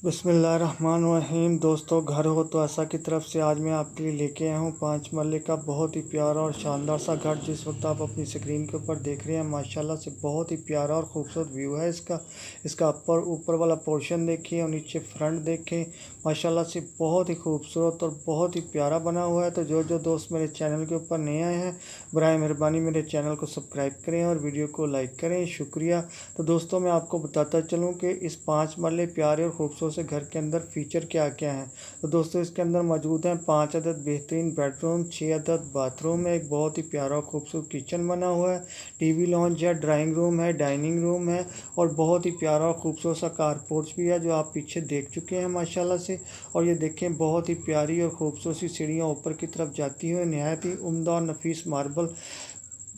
बिस्मिल्लाहिर्रहमानिर्रहीम। दोस्तों, घर हो तो ऐसा की तरफ से आज मैं आपके लिए लेके आया हूँ 5 मरले का बहुत ही प्यारा और शानदार सा घर। जिस वक्त आप अपनी स्क्रीन के ऊपर देख रहे हैं, माशाल्लाह से बहुत ही प्यारा और ख़ूबसूरत व्यू है इसका ऊपर वाला पोर्शन देखिए और नीचे फ्रंट देखें। माशाल्लाह से बहुत ही खूबसूरत और बहुत ही प्यारा बना हुआ है। तो जो दोस्त मेरे चैनल के ऊपर नए आए हैं, बराए मेहरबानी मेरे चैनल को सब्सक्राइब करें और वीडियो को लाइक करें, शुक्रिया। तो दोस्तों, मैं आपको बताता चलूँ कि इस 5 मरले प्यारे और खूबसूरत से घर के अंदर फीचर क्या क्या हैं। तो दोस्तों, इसके अंदर मौजूद हैं 5 अदद बेहतरीन बेडरूम, 6 अदद बाथरूम है, एक बहुत ही प्यारा और खूबसूरत किचन बना हुआ है, टीवी लॉन्च है, ड्राइंग रूम है, डाइनिंग रूम है और बहुत ही प्यारा और खूबसूरत सा कारपोर्च भी है जो आप पीछे देख चुके हैं माशाल्लाह से। और ये देखें, बहुत ही प्यारी और खूबसूरत सी सीढ़ियाँ ऊपर की तरफ जाती हुई, नहायत ही उम्दा और नफीस मार्बल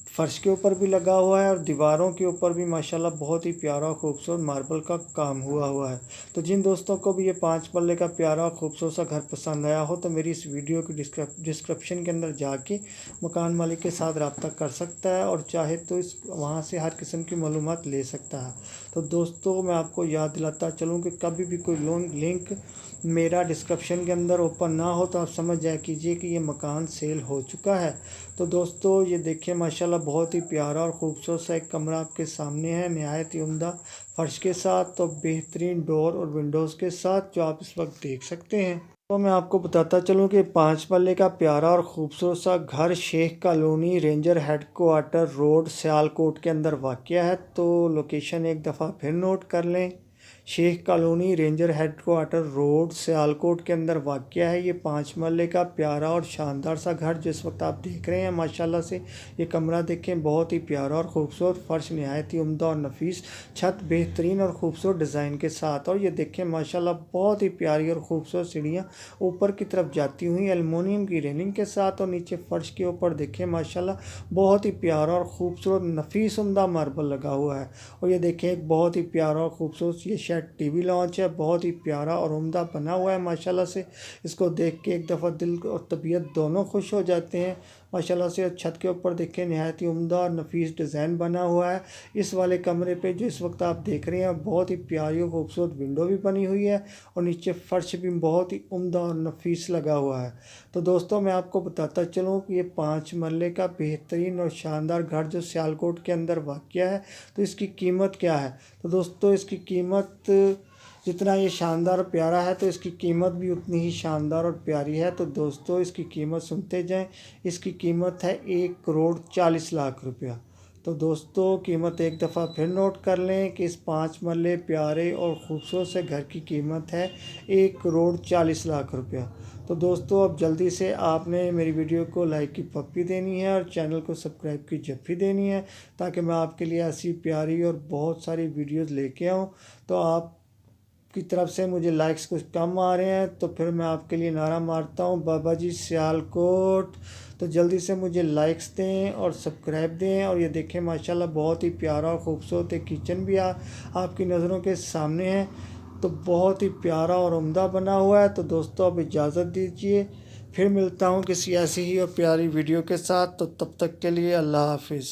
फर्श के ऊपर भी लगा हुआ है और दीवारों के ऊपर भी माशाल्लाह बहुत ही प्यारा और खूबसूरत मार्बल का काम हुआ है। तो जिन दोस्तों को भी ये 5 मरले का प्यारा और खूबसूरत सा घर पसंद आया हो, तो मेरी इस वीडियो की डिस्क्रिप्शन के अंदर जाके मकान मालिक के साथ रब्ता कर सकता है और चाहे तो वहाँ से हर किस्म की मालूमात ले सकता है। तो दोस्तों, मैं आपको याद दिलाता चलूँ कि कभी भी कोई लोन लिंक मेरा डिस्क्रिप्शन के अंदर ओपन ना हो तो आप समझ जाया कीजिए कि ये मकान सेल हो चुका है। तो दोस्तों, ये देखिए माशाल्लाह बहुत ही प्यारा और ख़ूबसूरत सा एक कमरा आपके सामने है, नहायत ही उम्दा फर्श के साथ, तो बेहतरीन डोर और विंडोज़ के साथ जो आप इस वक्त देख सकते हैं। तो मैं आपको बताता चलूँ कि 5 मरले का प्यारा और ख़ूबसूरत सा घर Sheikh colony, ranger headquarter road, Sialkot के अंदर वाक़या है। तो लोकेशन एक दफ़ा फिर नोट कर लें, Sheikh colony, ranger headquarter road, Sialkot के अंदर वाक़या है ये 5 मरले का प्यारा और शानदार सा घर जिस वक्त आप देख रहे हैं। माशाल्लाह से ये कमरा देखें, बहुत ही प्यारा और ख़ूबसूरत, फ़र्श नहायत ही उम्दा और नफीस, छत बेहतरीन और ख़ूबसूरत डिज़ाइन के साथ। और ये देखें माशाल्लाह बहुत ही प्यारी और ख़ूबसूरत सीढ़ियाँ ऊपर की तरफ जाती हुई एल्युमिनियम की रेलिंग के साथ, और नीचे फ़र्श के ऊपर देखें माशाल्लाह बहुत ही प्यारा और ख़ूबसूरत नफीस उम्दा मार्बल लगा हुआ है। और ये देखें, एक बहुत ही प्यारा और ख़ूबसूरत ये शेड टीवी लॉन्च है, बहुत ही प्यारा और उम्दा बना हुआ है माशाल्लाह से। इसको देख के एक दफ़ा दिल और तबीयत दोनों खुश हो जाते हैं माशाल्लाह से। छत के ऊपर देखें, नहायत ही उम्दा और नफीस डिज़ाइन बना हुआ है। इस वाले कमरे पे जो इस वक्त आप देख रहे हैं, बहुत ही प्यारी और खूबसूरत विंडो भी बनी हुई है और नीचे फ़र्श भी बहुत ही उम्दा और नफीस लगा हुआ है। तो दोस्तों, मैं आपको बताता चलूँ कि ये 5 मरले का बेहतरीन और शानदार घर जो सियालकोट के अंदर वाक़या है, तो इसकी कीमत क्या है। तो दोस्तों, इसकी कीमत जितना ये शानदार प्यारा है, तो इसकी कीमत भी उतनी ही शानदार और प्यारी है। तो दोस्तों, इसकी कीमत सुनते जाएं। इसकी कीमत है 1,40,00,000 रुपया। तो दोस्तों, कीमत एक दफ़ा फिर नोट कर लें कि इस 5 मरले प्यारे और ख़ूबसूरत से घर की कीमत है 1,40,00,000 रुपया। तो दोस्तों, अब जल्दी से आपने मेरी वीडियो को लाइक की पप्पी देनी है और चैनल को सब्सक्राइब की जप्फी देनी है, ताकि मैं आपके लिए ऐसी प्यारी और बहुत सारी वीडियोज़ लेके आऊँ। तो आप की तरफ से मुझे लाइक्स कुछ कम आ रहे हैं, तो फिर मैं आपके लिए नारा मारता हूँ, बाबा जी सियालकोट। तो जल्दी से मुझे लाइक्स दें और सब्सक्राइब दें। और ये देखें माशाल्लाह बहुत ही प्यारा और ख़ूबसूरत एक किचन भी आपकी नज़रों के सामने है, तो बहुत ही प्यारा और उम्दा बना हुआ है। तो दोस्तों, अब इजाज़त दीजिए, फिर मिलता हूँ किसी ऐसी ही और प्यारी वीडियो के साथ। तो तब तक के लिए अल्लाह हाफिज़।